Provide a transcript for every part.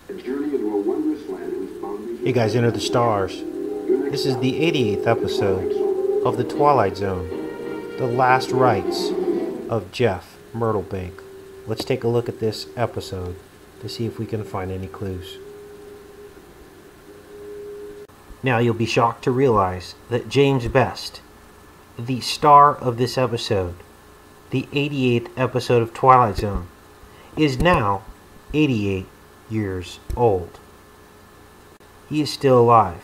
A journey into a wondrous land whose boundaries... Hey guys, Enter the Stars. This is the 88th episode of the Twilight Zone, the last rites of Jeff Myrtlebank. Let's take a look at this episode to see if we can find any clues. Now you'll be shocked to realize that James Best, the star of this episode, the 88th episode of Twilight Zone, is now 88 years old. He is still alive.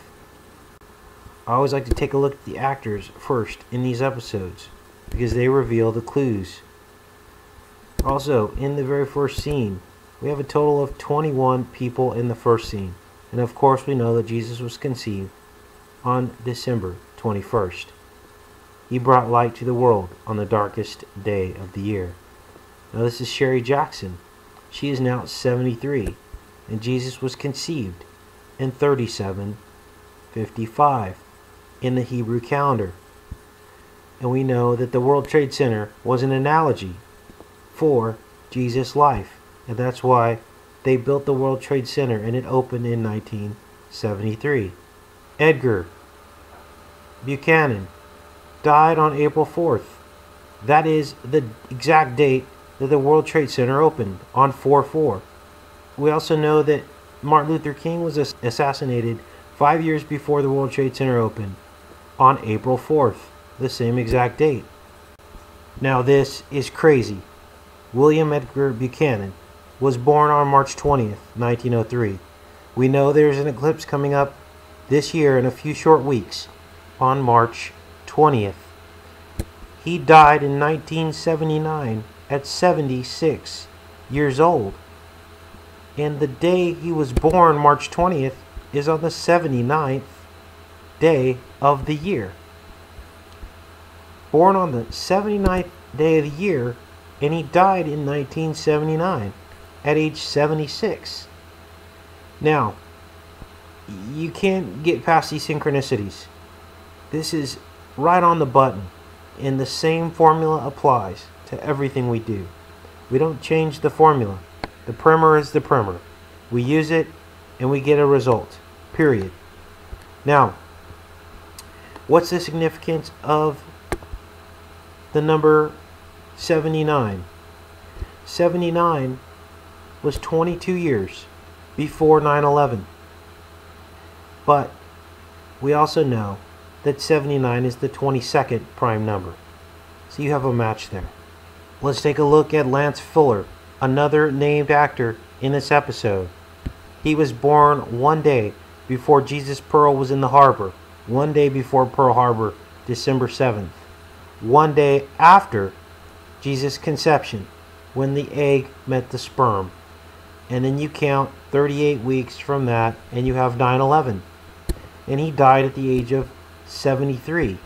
I always like to take a look at the actors first in these episodes because they reveal the clues. Also, in the very first scene, we have a total of 21 people in the first scene. And of course we know that Jesus was conceived on December 21st. He brought light to the world on the darkest day of the year. Now this is Sherry Jackson. She is now 73. And Jesus was conceived in 3755 in the Hebrew calendar. And we know that the World Trade Center was an analogy for Jesus' life. And that's why they built the World Trade Center, and it opened in 1973. Edgar Buchanan died on April 4th. That is the exact date that the World Trade Center opened, on 4/4. We also know that Martin Luther King was assassinated 5 years before the World Trade Center opened, on April 4th, the same exact date. Now this is crazy. William Edgar Buchanan was born on March 20th, 1903. We know there's an eclipse coming up this year in a few short weeks, on March 20th. He died in 1979 at 76 years old. And the day he was born, March 20th, is on the 79th day of the year. Born on the 79th day of the year, and he died in 1979 at age 76. Now, you can't get past these synchronicities. This is right on the button, and the same formula applies to everything we do. We don't change the formula. The primer is the primer. We use it and we get a result. Period. Now, what's the significance of the number 79? 79 was 22 years before 9/11. But we also know that 79 is the 22nd prime number. So you have a match there. Let's take a look at Lance Fuller, another named actor in this episode. He was born one day before Jesus Pearl was in the harbor. One day before Pearl Harbor, December 7th. One day after Jesus' conception, when the egg met the sperm. And then you count 38 weeks from that, and you have 9/11. And he died at the age of 73.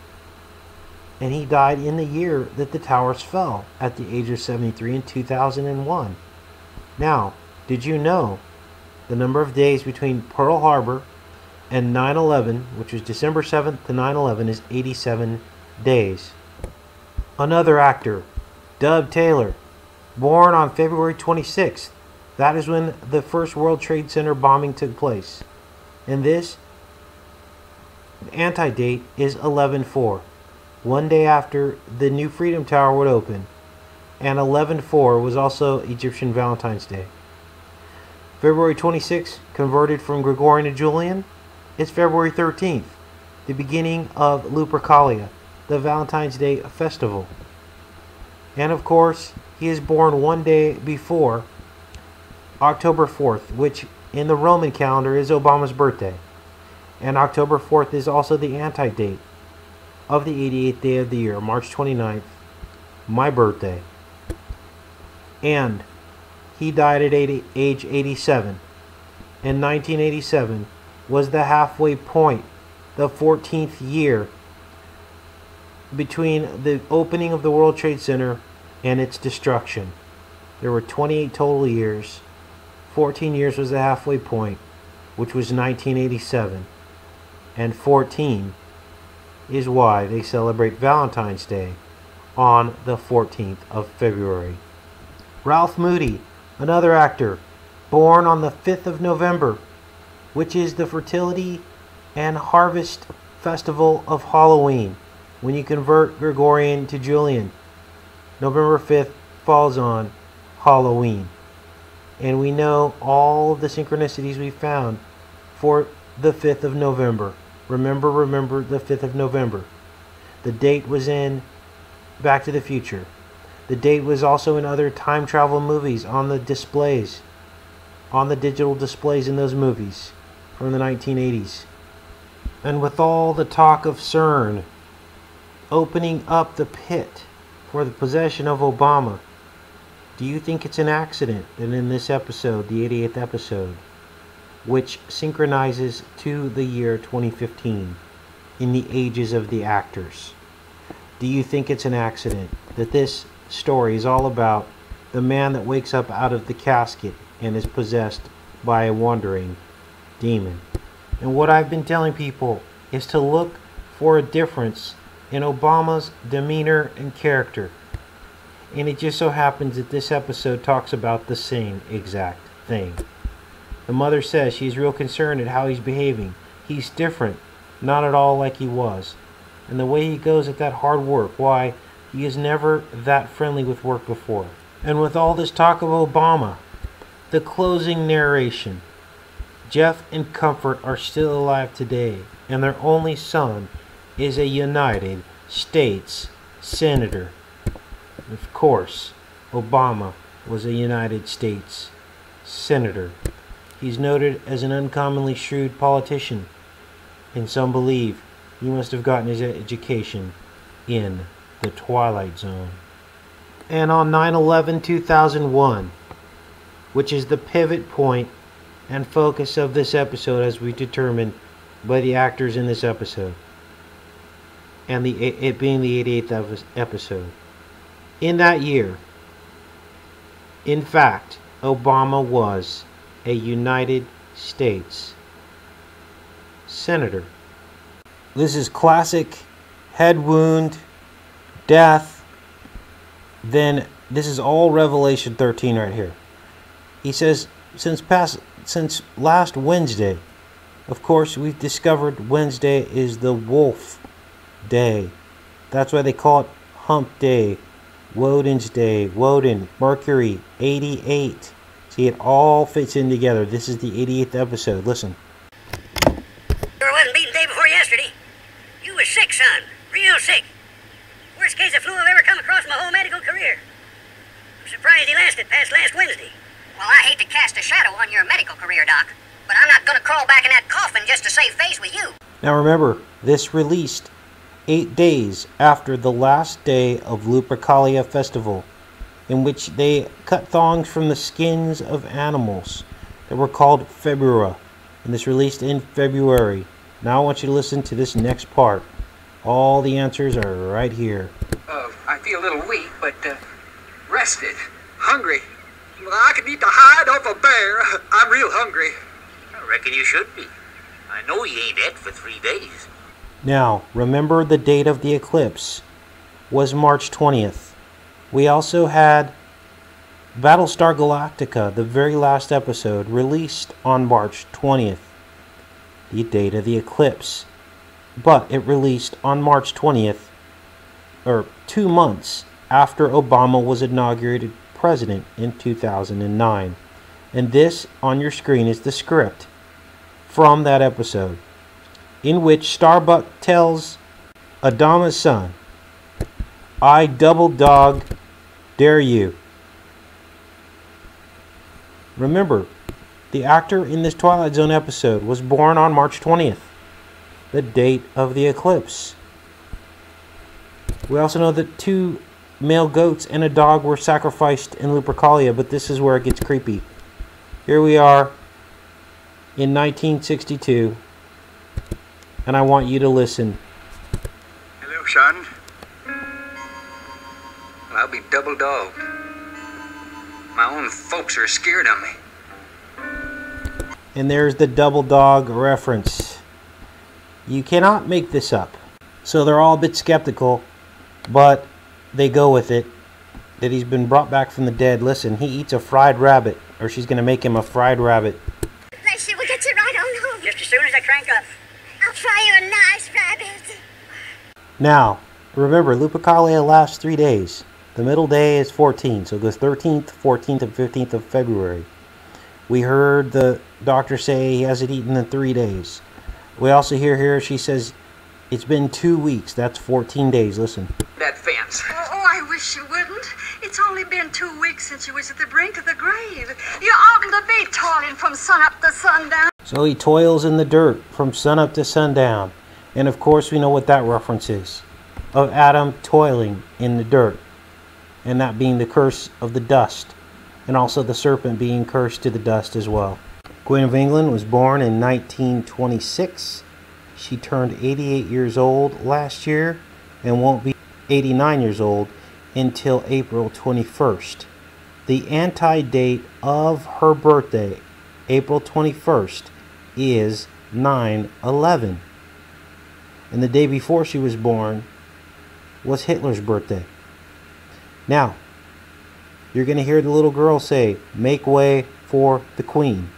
And he died in the year that the towers fell, at the age of 73 in 2001. Now, did you know the number of days between Pearl Harbor and 9/11, which was December 7th to 9/11, is 87 days. Another actor, Dub Taylor, born on February 26th. That is when the first World Trade Center bombing took place. And this anti-date is 11/4. One day after the new Freedom Tower would open. And 11/4 was also Egyptian Valentine's Day. February 26th, converted from Gregorian to Julian, is February 13th, the beginning of Lupercalia, the Valentine's Day festival. And of course, he is born one day before October 4th, which in the Roman calendar is Obama's birthday. And October 4th is also the anti-date of the 88th day of the year, March 29th, my birthday. And he died at age 87. And 1987 was the halfway point, the 14th year between the opening of the World Trade Center and its destruction. There were 28 total years. 14 years was the halfway point, which was 1987. And 14 is why they celebrate Valentine's Day on the 14th of February. Ralph Moody, another actor, born on the 5th of November, which is the fertility and harvest festival of Halloween. When you convert Gregorian to Julian, November 5th falls on Halloween. And we know all of the synchronicities we found for the 5th of November. Remember the 5th of November. The date was in Back to the Future. The date was also in other time travel movies on the displays, on the digital displays in those movies from the 1980s. And with all the talk of CERN opening up the pit for the possession of Obama, do you think it's an accident that in this episode, the 88th episode, which synchronizes to the year 2015 in the ages of the actors, do you think it's an accident that this story is all about the man that wakes up out of the casket and is possessed by a wandering demon? And what I've been telling people is to look for a difference in Obama's demeanor and character. And it just so happens that this episode talks about the same exact thing. The mother says she's real concerned at how he's behaving. He's different, not at all like he was. And the way he goes at that hard work, why, he is never that friendly with work before. And with all this talk of Obama, the closing narration, Jeff and Comfort are still alive today, and their only son is a United States Senator. Of course, Obama was a United States Senator. He's noted as an uncommonly shrewd politician, and some believe he must have gotten his education in the Twilight Zone. And on 9/11/2001, which is the pivot point and focus of this episode as we determined by the actors in this episode, and it being the 88th episode. In that year, in fact, Obama was a United States Senator. This is classic head wound, death. Then this is all Revelation 13 right here. He says, since last Wednesday, of course, we've discovered Wednesday is the wolf day. That's why they call it hump day, Woden's day, Woden, Mercury, 88. See, it all fits in together. This is the 88th episode. Listen. Sure wasn't beaten day before yesterday. You was sick, son. Real sick. Worst case of flu I've ever come across in my whole medical career. I'm surprised he lasted past last Wednesday. Well, I hate to cast a shadow on your medical career, Doc, but I'm not gonna crawl back in that coffin just to save face with you. Now remember, this released 8 days after the last day of Lupercalia Festival, in which they cut thongs from the skins of animals that were called February. And this released in February. Now I want you to listen to this next part. All the answers are right here. I feel a little weak, but rested. Hungry. Well, I could eat the hide off a bear. I'm real hungry. I reckon you should be. I know you ain't ate for 3 days. Now, remember the date of the eclipse was March 20th. We also had Battlestar Galactica, the very last episode, released on March 20th. The date of the eclipse. But it released on March 20th, or 2 months after Obama was inaugurated president in 2009. And this on your screen is the script from that episode, in which Starbuck tells Adama's son, "I double dog dare you." Remember, the actor in this Twilight Zone episode was born on March 20th, the date of the eclipse. We also know that 2 male goats and a dog were sacrificed in Lupercalia, but this is where it gets creepy. Here we are in 1962, and I want you to listen. Hello, son. I'll be double dogged. My own folks are scared of me. And there's the double dog reference. You cannot make this up. So they're all a bit skeptical, but they go with it, that he's been brought back from the dead. Listen, he eats a fried rabbit or she's gonna make him a fried rabbit. Bless you, we'll get you right on home. Just as soon as I crank up. I'll fry you a nice rabbit. Now, remember, Lupercalia lasts 3 days. The middle day is 14, so it goes 13th, 14th, and 15th of February. We heard the doctor say he hasn't eaten in 3 days. We also hear here she says it's been 2 weeks. That's 14 days. Listen. That fence. Oh, I wish you wouldn't. It's only been 2 weeks since you was at the brink of the grave. You oughtn't to be toiling from sunup to sundown. So he toils in the dirt from sunup to sundown. And of course we know what that reference is. Of Adam toiling in the dirt. And that being the curse of the dust. And also the serpent being cursed to the dust as well. Queen of England was born in 1926. She turned 88 years old last year and won't be 89 years old until April 21st. The anti-date of her birthday, April 21st, is 9/11. And the day before she was born was Hitler's birthday. Now, you're going to hear the little girl say, "Make way for the Queen."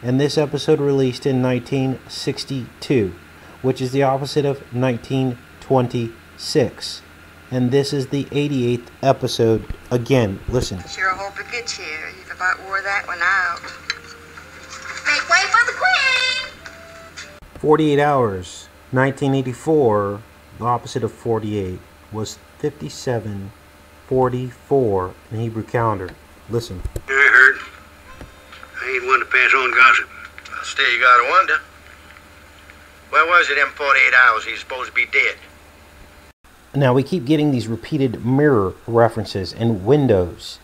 And this episode released in 1962, which is the opposite of 1926. And this is the 88th episode. Again, listen. Sure hope it gets here. You've about wore that one out. Make way for the Queen! 48 hours. 1984, the opposite of 48, was 57:44 in the Hebrew calendar. Listen. I heard. I ain't one to pass on gossip. Still, you gotta wonder. Where was it in 48 hours he's supposed to be dead? Now, we keep getting these repeated mirror references and windows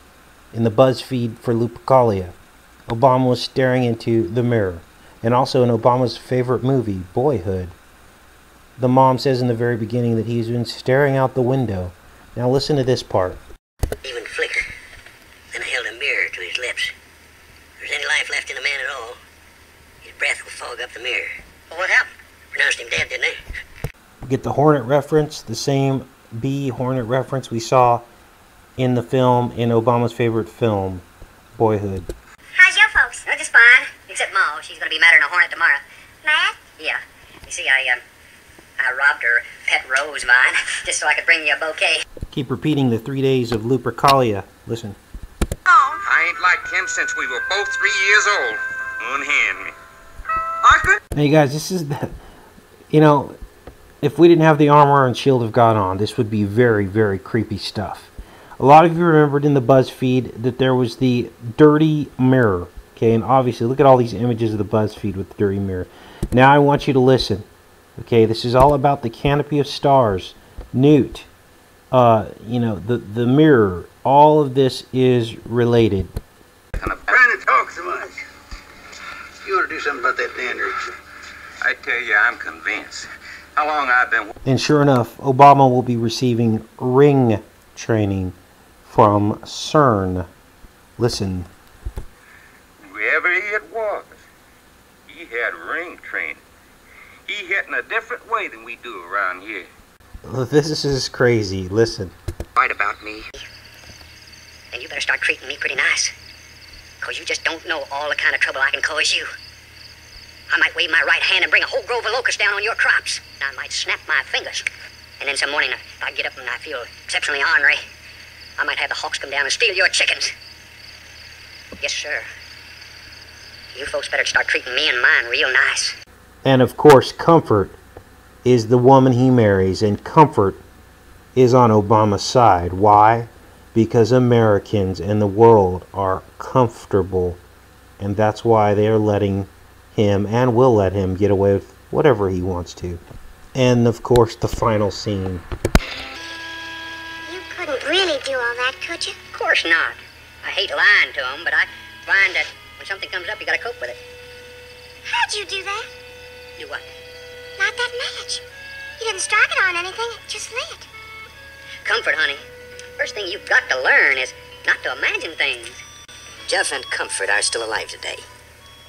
in the BuzzFeed for Lupercalia. Obama was staring into the mirror. And also in Obama's favorite movie, Boyhood, the mom says in the very beginning that he's been staring out the window. Now listen to this part. Even flicker. Then I held a mirror to his lips. If there's any life left in a man at all, his breath will fog up the mirror. Well, what happened? Pronounced him dead, didn't they? We get the Hornet reference, the same bee Hornet reference we saw in the film, in Obama's favorite film, Boyhood. How's your folks? Oh, just fine. Except Ma, she's going to be madder than a hornet tomorrow. Mad? Yeah. You see, I robbed her pet rose vine just so I could bring you a bouquet. Keep repeating the 3 days of Lupercalia. Listen. Oh, I ain't liked him since we were both 3 years old. Unhand me. I could. Hey guys, this is the, you know, if we didn't have the armor and shield of God on, this would be very, very creepy stuff. A lot of you remembered in the BuzzFeed that there was the dirty mirror. Okay, and obviously, look at all these images of the BuzzFeed with the dirty mirror. Now I want you to listen. Okay, this is all about the canopy of stars, Newt, you know, the mirror. All of this is related. Trying to talk so much. You ought to do something about that dandruff. I tell you, I'm convinced. How long I've been... And sure enough, Obama will be receiving ring training from CERN. Listen. Whoever it was, he had ring training. He hit in a different way than we do around here. This is crazy. Listen. Right about me. And you better start treating me pretty nice. Because you just don't know all the kind of trouble I can cause you. I might wave my right hand and bring a whole grove of locusts down on your crops. I might snap my fingers. And then some morning, if I get up and I feel exceptionally ornery, I might have the hawks come down and steal your chickens. Yes, sir. You folks better start treating me and mine real nice. And of course, Comfort is the woman he marries, and Comfort is on Obama's side. Why? Because Americans and the world are comfortable, and that's why they are letting him, and will let him, get away with whatever he wants to. And of course, the final scene. You couldn't really do all that, could you? Of course not. I hate lying to them, but I find that when something comes up, you gotta cope with it. How'd you do that? Do what? Light that match. You didn't strike it on anything, it just lit. Comfort, honey. First thing you've got to learn is not to imagine things. Jeff and Comfort are still alive today,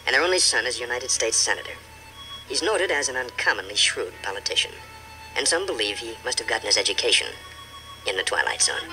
and their only son is a United States Senator. He's noted as an uncommonly shrewd politician, and some believe he must have gotten his education in the Twilight Zone.